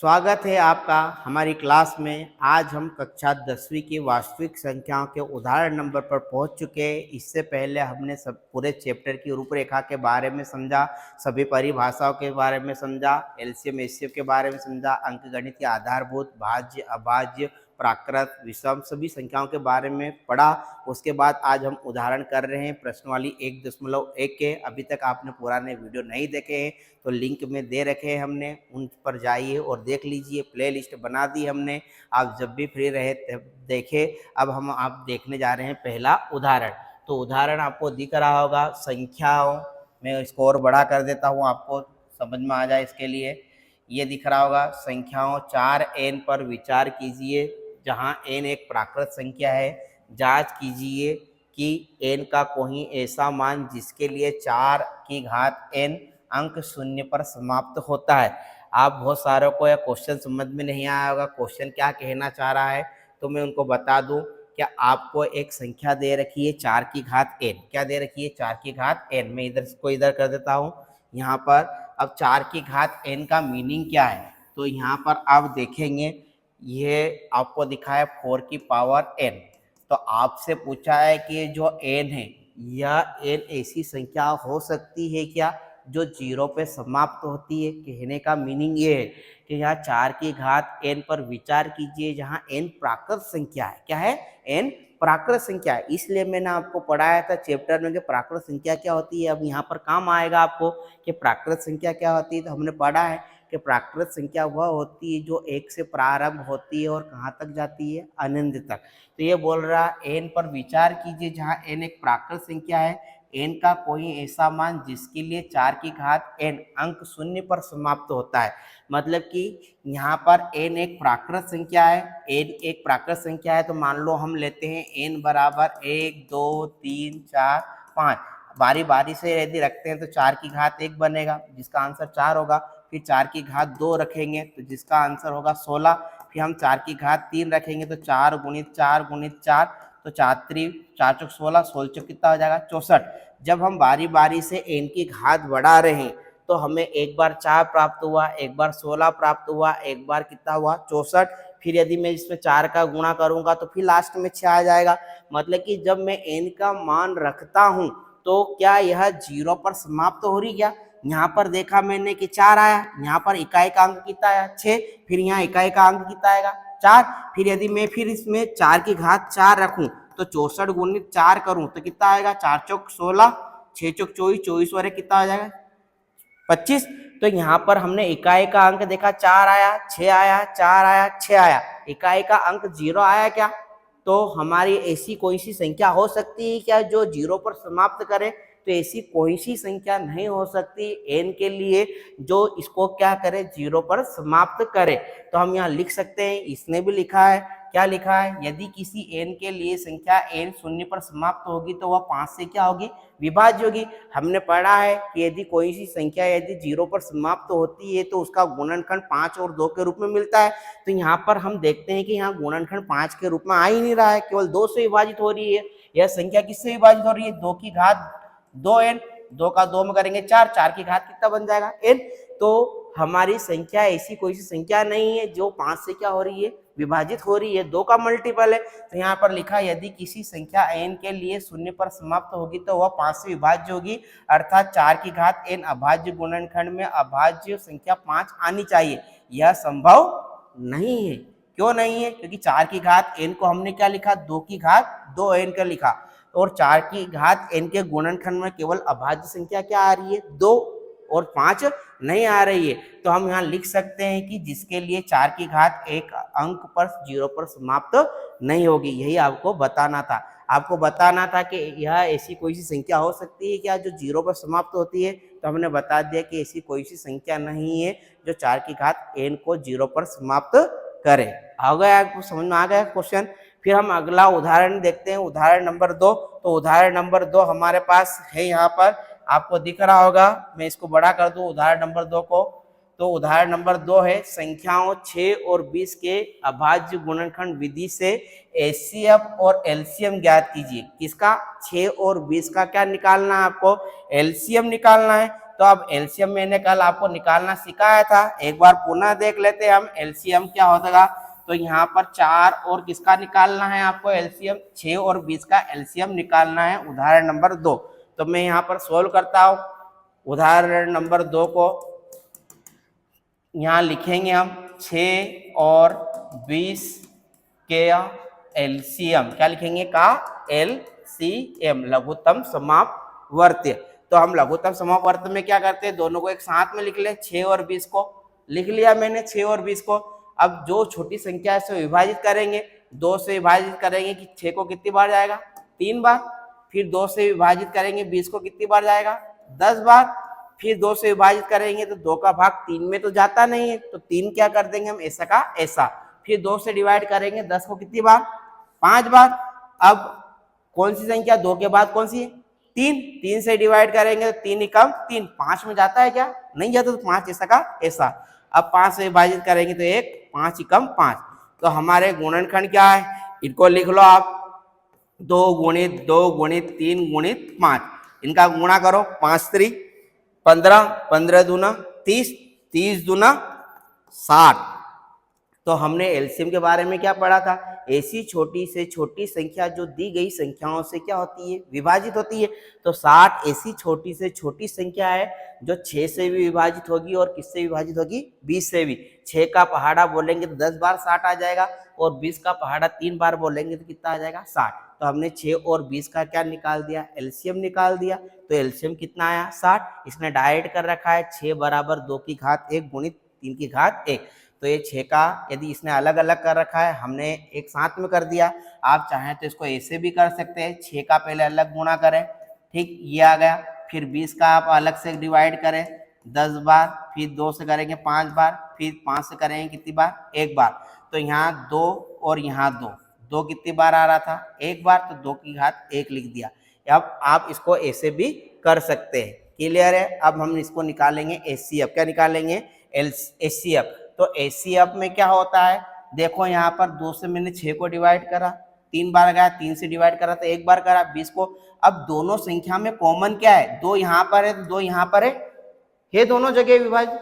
स्वागत है आपका हमारी क्लास में। आज हम कक्षा 10वीं की वास्तविक संख्याओं के उदाहरण नंबर पर पहुंच चुके हैं। इससे पहले हमने सब पूरे चैप्टर की रूपरेखा के बारे में समझा, सभी परिभाषाओं के बारे में समझा, एलसीएम एचसीएफ के बारे में समझा, अंकगणित के आधारभूत, भाज्य, अभाज्य, प्राकृत, विषम सभी संख्याओं के बारे में पढ़ा। उसके बाद आज हम उदाहरण कर रहे हैं प्रश्नवाली 1.1 के। अभी तक आपने पुराने वीडियो नहीं देखे हैं तो लिंक में दे रखे हैं हमने, उन पर जाइए और देख लीजिए। प्लेलिस्ट बना दी हमने, आप जब भी फ्री रहे तब देखें। अब हम आप देखने जा रहे हैं पहला उदाहरण। तो उदाहरण आपको दिख रहा होगा संख्याओं में, इसको और बड़ा कर देता हूँ आपको समझ में आ जाए इसके लिए। ये दिख रहा होगा संख्याओं 4n पर विचार कीजिए, जहाँ n एक प्राकृत संख्या है। जांच कीजिए कि n का कोई ऐसा मान जिसके लिए 4 की घात n अंक शून्य पर समाप्त होता है। आप बहुत सारों को यह क्वेश्चन समझ में नहीं आया होगा, क्वेश्चन क्या कहना चाह रहा है, तो मैं उनको बता दूं। क्या आपको एक संख्या दे रखी है 4 की घात n, क्या दे रखी है 4 की घात n। मैं इधर कर देता हूँ यहाँ पर। अब 4 की घात n का मीनिंग क्या है, तो यहाँ पर आप देखेंगे ये आपको दिखा है 4 की पावर n। तो आपसे पूछा है कि जो n है, यह n ऐसी संख्या हो सकती है क्या जो 0 पे समाप्त होती है। कहने का मीनिंग ये है कि यहाँ 4 की घात n पर विचार कीजिए, जहाँ n प्राकृत संख्या है। क्या है? n प्राकृत संख्या है। इसलिए मैंने आपको पढ़ाया था चैप्टर में कि प्राकृत संख्या क्या होती है। अब यहाँ पर काम आएगा आपको कि प्राकृत संख्या क्या होती है। तो हमने पढ़ा है कि प्राकृत संख्या वह होती है जो 1 से प्रारंभ होती है और कहाँ तक जाती है, अनंत तक। तो ये बोल रहा है n पर विचार कीजिए, जहाँ n एक प्राकृत संख्या है। n का कोई ऐसा मान जिसके लिए 4 की घात n अंक शून्य पर समाप्त होता है। मतलब कि यहाँ पर n एक प्राकृत संख्या है। n एक प्राकृत संख्या है तो मान लो हम लेते हैं n बराबर 1 2 3 4 5। बारी बारी से यदि रखते हैं तो 4 की घात 1 बनेगा जिसका आंसर 4 होगा। फिर 4 की घात 2 रखेंगे तो जिसका आंसर होगा 16। फिर हम 4 की घात 3 रखेंगे तो 4 गुणित 4 गुणित 4, तो 4 चौक 16, 16 चौक कितना हो जाएगा 64। जब हम बारी बारी से n की घात बढ़ा रहे हैं तो हमें एक बार 4 प्राप्त हुआ, एक बार 16 प्राप्त हुआ, एक बार कितना हुआ 64। फिर यदि मैं इसमें 4 का गुणा करूंगा तो फिर लास्ट में 6 आ जाएगा। मतलब कि जब मैं n का मान रखता हूं तो क्या यह 0 पर समाप्त हो रही। क्या यहाँ पर देखा मैंने कि 4 आया, यहाँ पर इकाई का अंक कितना आया 6, फिर यहाँ इकाई का अंक कितना आएगा 4। फिर यदि मैं फिर इसमें 4 की घात 4 रखूं तो 64 गुणित 4 करूं तो कितना आएगा 4 चौक 16, 6 चौक 24, 24 वाले कितना आ जाएगा 25। तो यहाँ पर हमने इकाई का अंक देखा 4 आया, 6 आया, 4 आया, 6 आया, इकाई का अंक 0 आया। क्या तो हमारी ऐसी कोई सी संख्या हो सकती है क्या जो 0 पर समाप्त करे। तो ऐसी कोई सी संख्या नहीं हो सकती n के लिए जो इसको क्या करे 0 पर समाप्त करे। तो हम यहाँ लिख सकते हैं, इसने भी लिखा है, क्या लिखा है, यदि किसी n के लिए संख्या n शून्य पर समाप्त होगी तो वह 5 से क्या होगी, विभाज्य होगी। हमने पढ़ा है कि यदि कोई सी संख्या यदि 0 पर समाप्त होती है तो उसका गुणनखंड 5 और 2 के रूप में मिलता है। तो यहाँ पर हम देखते हैं कि यहाँ गुणनखंड 5 के रूप में आ ही नहीं रहा है, केवल 2 से विभाजित हो रही है। यह संख्या किससे विभाजित हो रही है, 2 की घात 2n, 2 का 2 में करेंगे 4, 4 की घात कितना बन जाएगा n। तो हमारी संख्या ऐसी कोई सी संख्या नहीं है जो 5 से क्या हो रही है, विभाजित हो रही है, 2 का मल्टीपल है। तो यहाँ पर लिखा यदि किसी संख्या n के लिए शून्य पर समाप्त होगी तो वह 5 से विभाज्य होगी, अर्थात 4 की घात n अभाज्य गुणनखंड में अभाज्य संख्या 5 आनी चाहिए। यह संभव नहीं है। क्यों नहीं है, क्योंकि 4 की घात n को हमने क्या लिखा, 2 की घात 2n का लिखा, और 4 की घात n के गुणनखंड में केवल अभाज्य संख्या क्या आ रही है 2 और 5 नहीं आ रही है। तो हम यहाँ लिख सकते हैं कि जिसके लिए 4 की घात 1 अंक पर 0 पर समाप्त नहीं होगी। यही आपको बताना था। आपको बताना था कि यह ऐसी कोई सी संख्या हो सकती है क्या जो 0 पर समाप्त होती है। तो हमने बता दिया कि ऐसी कोई सी संख्या नहीं है जो 4 की घात n को 0 पर समाप्त करे। आ गया आपको समझ में आ गया क्वेश्चन। फिर हम अगला उदाहरण देखते हैं, उदाहरण नंबर 2। तो उदाहरण नंबर 2 हमारे पास है, यहाँ पर आपको दिख रहा होगा, मैं इसको बड़ा कर दूं उदाहरण नंबर 2 को। तो उदाहरण नंबर 2 है संख्याओं 6 और 20 के अभाज्य गुणनखंड विधि से एचसीएफ और एलसीएम ज्ञात कीजिए। किसका, 6 और 20 का क्या निकालना है आपको, एलसीएम निकालना है। तो अब एलसीएम मैंने कल आपको निकालना सिखाया था, एक बार पुनः देख लेते हैं हम एलसीएम क्या होगा। तो यहाँ पर 4 और किसका निकालना है आपको एलसीएम, 6 और 20 का एलसीएम निकालना है उदाहरण नंबर 2। तो मैं यहाँ पर सोल्व करता हूँ। उदाहरण नंबर 2 को यहाँ लिखेंगे हम 6 और 20 के एलसीएम, क्या लिखेंगे का एलसीएम, लघुत्तम समापवर्त्य। तो हम लघुत्तम समापवर्त्य में क्या करते हैं, दोनों को एक साथ में लिख ले, 6 और 20 को लिख लिया मैंने 6 और 20 को। अब जो छोटी संख्या है से विभाजित करेंगे, 2 से विभाजित करेंगे कि 6 को कितनी बार जाएगा 3 बार, फिर 2 से विभाजित करेंगे 20 को कितनी बार जाएगा 10 बार, फिर 2 से विभाजित करेंगे तो 2 का भाग 3 में तो जाता नहीं है, तो 3 क्या कर देंगे हम ऐसा का ऐसा, फिर 2 से डिवाइड करेंगे 10 को कितनी बार 5 बार। अब कौन सी संख्या 2 के बाद कौन सी है 3, 3 से डिवाइड करेंगे तो 3 एकम 3, 5 में जाता है क्या नहीं जाता, तो 5 ऐसा का ऐसा। अब 5 से विभाजित करेंगे तो 1, 5 एकम 5। तो हमारे गुणनखंड क्या है, इनको लिख लो आप 2 गुणित 2 गुणित 3 गुणित 5, इनका गुणा करो 5 3 15, 15 दूना 30, 30 दूना 60। तो हमने एलसीएम के बारे में क्या पढ़ा था, ऐसी छोटी से छोटी संख्या जो दी गई संख्याओं से क्या होती है विभाजित होती है। तो 60 ऐसी छोटी से छोटी संख्या है जो 6 से भी विभाजित होगी और किससे विभाजित होगी 20 से भी। 6 का पहाड़ा बोलेंगे तो 10 बार 60 आ जाएगा और 20 का पहाड़ा 3 बार बोलेंगे तो कितना आ जाएगा 60। तो हमने 6 और 20 का क्या निकाल दिया एलसीएम निकाल दिया। तो एलसीएम कितना आया 60। इसने डायरेक्ट कर रखा है 6 बराबर 2 की घात 1 गुणित 3 की घात 1। तो ये 6 का यदि इसने अलग अलग कर रखा है हमने एक साथ में कर दिया। आप चाहें तो इसको ऐसे भी कर सकते हैं, 6 का पहले अलग गुणा करें, ठीक ये आ गया। फिर 20 का आप अलग से डिवाइड करें 10 बार, फिर 2 से करेंगे 5 बार, फिर 5 से करेंगे कितनी बार 1 बार। तो यहाँ 2 और यहाँ 2 कितनी बार आ रहा था 1 बार, तो 2 की घात 1 लिख दिया। अब आप इसको ऐसे भी कर सकते हैं, क्लियर है। अब हम इसको निकालेंगे एचसीएफ, क्या निकालेंगे एचसीएफ। तो एचसीएफ में क्या होता है देखो, यहाँ पर 2 से मैंने 6 को डिवाइड करा 3 बार गया, 3 से डिवाइड करा तो 1 बार करा 20 को। अब दोनों संख्या में कॉमन क्या है 2 यहाँ पर है तो 2 यहाँ पर है दोनों जगह विभाजित।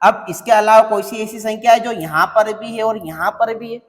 अब इसके अलावा कोई सी ऐसी संख्या है जो यहाँ पर भी है और यहाँ पर भी है।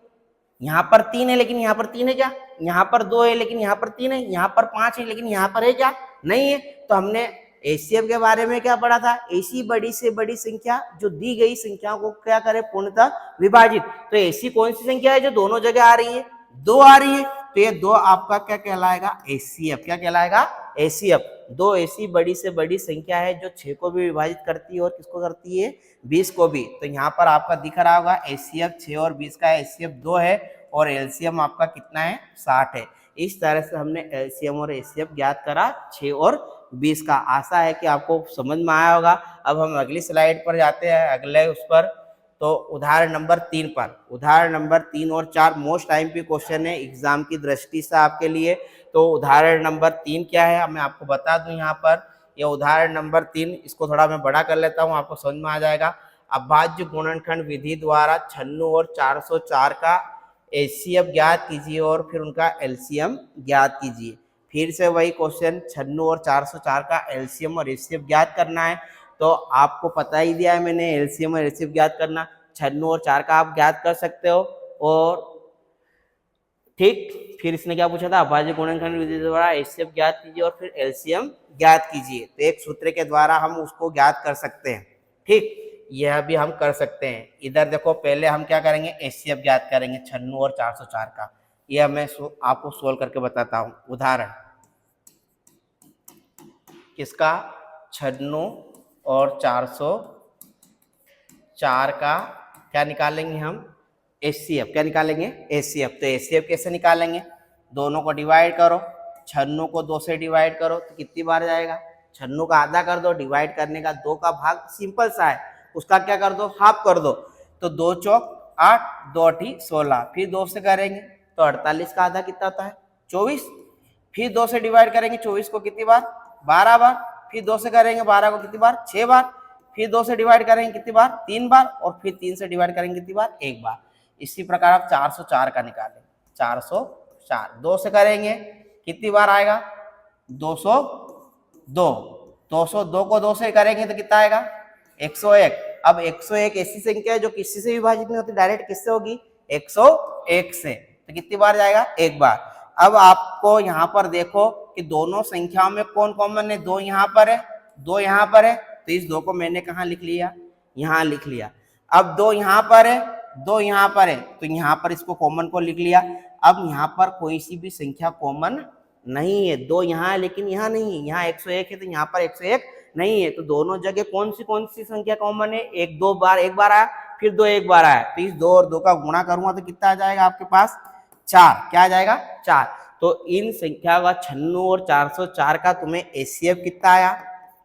यहाँ पर 3 है लेकिन यहाँ पर 3 है क्या, यहाँ पर 2 है लेकिन यहाँ पर 3 है, यहाँ पर 5 है लेकिन यहाँ पर है क्या नहीं है। तो हमने एचसीएफ के बारे में क्या पढ़ा था, ऐसी बड़ी से बड़ी संख्या जो दी गई संख्याओं को क्या करे पूर्णतः विभाजित। तो ऐसी कौन सी संख्या है जो दोनों जगह आ रही है 2 आ रही है, तो ये 2 आपका क्या कहलाएगा एचसीएफ, क्या कहलाएगा एचसीएफ। 2 ऐसी बड़ी से बड़ी संख्या है जो 6 को भी विभाजित करती है और किसको करती है 20 को भी। तो यहाँ पर आपका दिख रहा होगा एचसीएफ 6 और 20 का एचसीएफ 2 है और एलसीएम आपका कितना है 60 है। इस तरह से हमने एलसीएम और एचसीएफ ज्ञात करा 6 और 20 का। आशा है कि आपको समझ में आया होगा। अब हम अगली स्लाइड पर जाते हैं, अगले उस पर। तो उदाहरण नंबर 3 पर, उदाहरण नंबर 3 और 4 मोस्ट आईएमपी क्वेश्चन है एग्जाम की दृष्टि से आपके लिए। तो उदाहरण नंबर 3 क्या है मैं आपको बता दूं यहाँ पर। यह उदाहरण नंबर 3, इसको थोड़ा मैं बड़ा कर लेता हूँ, आपको समझ में आ जाएगा। अभाज्य गुणनखंड विधि द्वारा 96 और 404 का एचसीएफ ज्ञात कीजिए और फिर उनका एलसीएम ज्ञात कीजिए। फिर से वही क्वेश्चन 96 और 404 का एलसीएम और एचसीएफ ज्ञात करना है। तो आपको पता ही दिया है मैंने एलसीएम और एचसीएफ ज्ञात करना, 96 और 4 का आप ज्ञात कर सकते हो। और ठीक, फिर इसने क्या पूछा था अभाज्य गुणनखंड विधि द्वारा एचसीएफ ज्ञात कीजिए और फिर एलसीएम ज्ञात कीजिए। तो एक सूत्र के द्वारा हम उसको ज्ञात कर सकते हैं, ठीक यह भी हम कर सकते हैं। इधर देखो पहले हम क्या करेंगे एचसीएफ ज्ञात करेंगे 96 और 404 का। यह मैं आपको सोल्व करके बताता हूँ। उदाहरण किसका 96 और 404 का क्या निकालेंगे हम एचसीएफ, क्या निकालेंगे एचसीएफ। तो एचसीएफ कैसे निकालेंगे, दोनों को डिवाइड करो, 96 को 2 से डिवाइड करो तो कितनी बार जाएगा, 96 का आधा कर दो, डिवाइड करने का 2 का भाग सिंपल सा है उसका क्या कर दो हाफ कर दो। तो 2 चौक 8, 2 8 16, फिर 2 से करेंगे तो 48 का आधा कितना होता है 24, फिर 2 से डिवाइड करेंगे 24 को कितनी बार 12 बार, फिर 2 से करेंगे 12 को कितनी बार 6 बार, फिर 2 से डिवाइड करेंगे कितनी बार 3 बार और फिर 3 से डिवाइड करेंगे कितनी बार 1 बार। इसी प्रकार आप 404 का निकालेंगे, 404 2 से करेंगे कितनी बार आएगा 202, 202 को 2 से करेंगे तो कितना आएगा 101। अब 101 ऐसी संख्या है जो किसी से विभाजित नहीं होती, डायरेक्ट किससे होगी 101 से। तो कितनी बार जाएगा, एक बार। अब आपको यहाँ पर देखो कि दोनों संख्याओं में कौन कॉमन है, 2 यहाँ पर है, 2 यहाँ पर है, तो इस 2 को मैंने कहाँ लिख लिया, यहाँ लिख लिया। अब 2 यहाँ पर है, 2 यहाँ पर है, तो यहाँ पर इसको कॉमन को लिख लिया। अब यहाँ पर कोई सी भी संख्या कॉमन नहीं है, 2 यहाँ है लेकिन यहाँ नहीं है, यहाँ 101 है तो यहाँ पर 101 नहीं है, तो दोनों जगह कौन सी संख्या कॉमन है, 1 2 बार एक बार आया, फिर 2 एक बार आया, तो इस 2 और 2 का गुणा करूंगा तो कितना आ जाएगा आपके पास 4। क्या आ जाएगा 4। तो इन संख्या का 96 और 404 का तुम्हें एचसीएफ कितना आया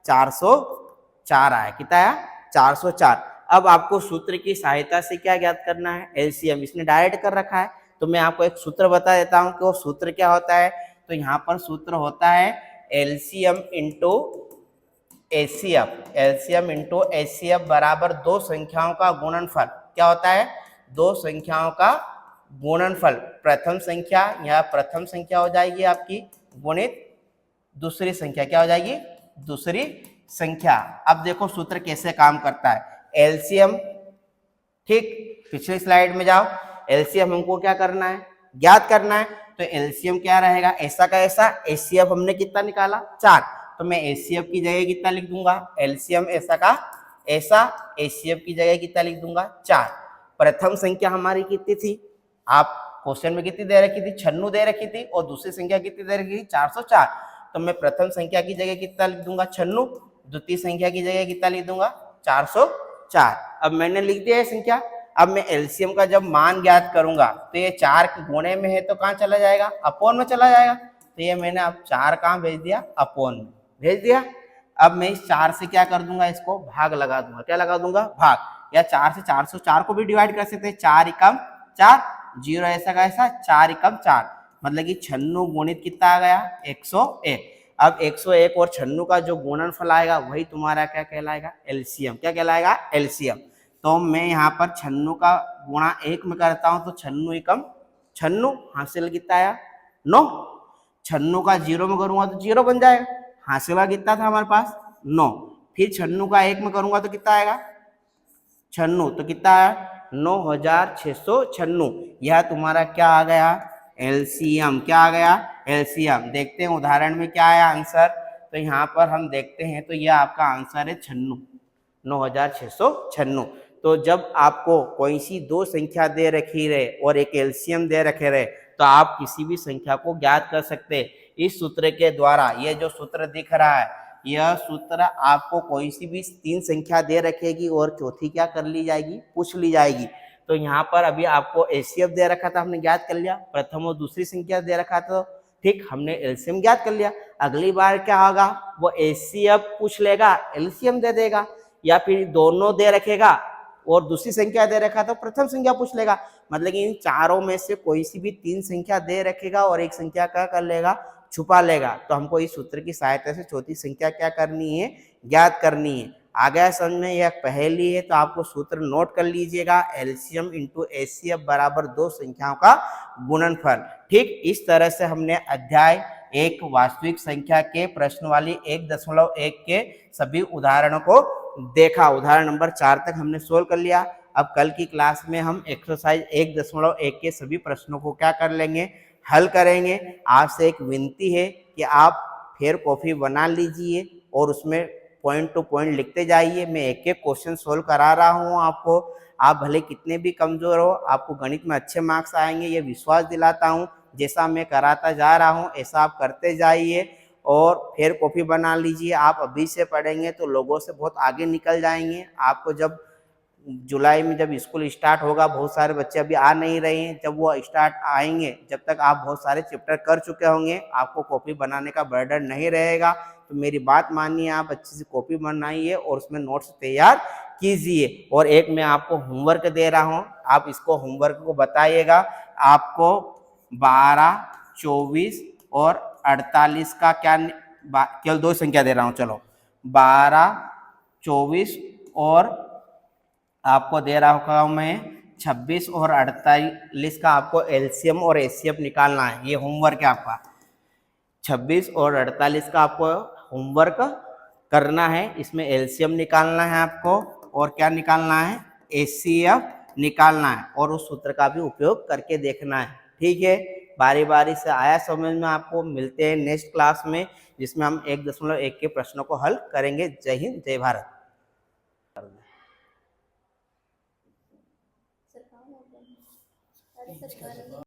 404 आया। कितना आया 404। अब आपको सूत्र की सहायता से क्या ज्ञात करना है, एलसीएम। इसने डायरेक्ट कर रखा है तो मैं आपको एक सूत्र बता देता हूं कि वो सूत्र क्या होता है। तो यहाँ पर सूत्र होता है LCM into HCF. LCM into HCF बराबर दो संख्याओं का गुणनफल। क्या होता है, दो संख्याओं का गुणनफल। प्रथम संख्या या प्रथम संख्या हो जाएगी आपकी गुणित दूसरी संख्या। क्या हो जाएगी, दूसरी संख्या। अब देखो सूत्र कैसे काम करता है। एलसीएम, ठीक, पिछली स्लाइड में जाओ। एलसीएम हमको क्या करना है, ज्ञात करना है। तो एलसीएम क्या रहेगा, ऐसा का ऐसा। एचसीएफ हमने कितना निकाला 4, तो मैं एचसीएफ की जगह कितना लिख दूंगा, एलसीएम ऐसा का ऐसा, एचसीएफ की जगह कितना लिख दूंगा 4। प्रथम संख्या हमारी कितनी थी, आप क्वेश्चन में कितनी दे रखी थी, 96 दे रखी थी, और दूसरी संख्या कितनी दे रखी थी 404। तो मैं प्रथम संख्या की जगह कितना लिख दूंगा 96, द्वितीय संख्या की जगह कितना लिख दूंगा 404। अब मैंने लिख दिया है संख्या। अब मैं एलसीएम का जब मान ज्ञात करूंगा तो ये 4 के गुणे में है तो कहाँ चला जाएगा, अपोन में चला जाएगा। तो ये मैंने अब 4 कहाँ भेज दिया, अपोन में भेज दिया। अब मैं इस 4 से क्या कर दूंगा, इसको भाग लगा दूंगा। क्या लगा दूंगा, भाग। या 4 से 404 को भी डिवाइड कर सकते हैं। 4 एकम 4, 0 ऐसा का ऐसा, 4 एकम 4, मतलब कि 96 गुणित कितना आ गया 101। अब 101 और 96 का जो गुणनफल आएगा वही तुम्हारा क्या कहलाएगा, एलसीएम। क्या कहलाएगा, एलसीएम। तो मैं यहाँ पर 96 का गुणा 1 में करता हूँ तो 96 एकम 96, हासिल कितना आया 9। 96 का 0 में करूंगा तो 0 बन जाएगा, हासिल कितना था हमारे पास 9। फिर 96 का 1 में करूंगा तो कितना आएगा 96, तो कितना आया 9696। यह तुम्हारा क्या आ गया, एलसीएम। क्या आ गया, एलसीएम। देखते हैं उदाहरण में क्या आया आंसर। तो यहाँ पर हम देखते हैं तो यह आपका आंसर है 96, 9696। तो जब आपको कोई सी दो संख्या दे रखी रहे और एक एलसीएम दे रखे रहे तो आप किसी भी संख्या को ज्ञात कर सकते हैं इस सूत्र के द्वारा। ये जो सूत्र दिख रहा है, यह सूत्र आपको कोई सी भी 3 संख्या दे रखेगी और चौथी क्या कर ली जाएगी, पूछ ली जाएगी। तो यहाँ पर अभी आपको एचसीएफ दे रखा था, हमने ज्ञात कर लिया। प्रथम और दूसरी संख्या दे रखा था, ठीक, हमने एलसीएम ज्ञात कर लिया। अगली बार क्या होगा, वो एचसीएफ पूछ लेगा, एलसीएम दे देगा, या फिर दोनों दे रखेगा और दूसरी संख्या दे रखा तो प्रथम संख्या पूछ लेगा। मतलब कि इन चारों में से कोई सी भी 3 संख्या दे रखेगा और एक संख्या क्या कर लेगा, छुपा लेगा। तो हमको इस सूत्र की सहायता से चौथी संख्या क्या करनी है, ज्ञात करनी है। आ गया समझ में, यह पहेली है तो आपको सूत्र नोट कर लीजिएगा। एलसीएम इंटू एचसीएफ बराबर दो संख्याओं का गुणनफल। ठीक, इस तरह से हमने अध्याय 1 वास्तविक संख्या के प्रश्न वाली 1.1 के सभी उदाहरणों को देखा। उदाहरण नंबर 4 तक हमने सोल्व कर लिया। अब कल की क्लास में हम एक्सरसाइज 1.1 के सभी प्रश्नों को क्या कर लेंगे, हल करेंगे। आपसे एक विनती है कि आप फेयर कॉपी बना लीजिए और उसमें पॉइंट टू पॉइंट लिखते जाइए। मैं एक एक क्वेश्चन सोल्व करा रहा हूँ आपको। आप भले कितने भी कमजोर हो, आपको गणित में अच्छे मार्क्स आएंगे, ये विश्वास दिलाता हूँ। जैसा मैं कराता जा रहा हूँ ऐसा आप करते जाइए और फेयर कॉपी बना लीजिए। आप अभी से पढ़ेंगे तो लोगों से बहुत आगे निकल जाएंगे। आपको जब जुलाई में जब स्कूल स्टार्ट होगा, बहुत सारे बच्चे अभी आ नहीं रहे हैं, जब वो स्टार्ट आएंगे जब तक आप बहुत सारे चैप्टर कर चुके होंगे, आपको कॉपी बनाने का बर्डन नहीं रहेगा। तो मेरी बात मानिए, आप अच्छी सी कॉपी बनाइए और उसमें नोट्स तैयार कीजिए। और एक मैं आपको होमवर्क दे रहा हूँ, आप इसको होमवर्क को बताइएगा। आपको 12, 24 और 48 का क्या, केवल 2 संख्या दे रहा हूँ, चलो 12, 24 और आपको दे रहा हूँ मैं 26 और 48 का आपको एलसीएम और एचसीएफ निकालना है। ये होमवर्क है आपका। 26 और 48 का आपको होमवर्क करना है। इसमें एलसीएम निकालना है आपको और क्या निकालना है, एचसीएफ निकालना है और उस सूत्र का भी उपयोग करके देखना है। ठीक है, बारी बारी से आया समझ में आपको। मिलते हैं नेक्स्ट क्लास में जिसमें हम 1.1 के प्रश्नों को हल करेंगे। जय हिंद, जय भारत।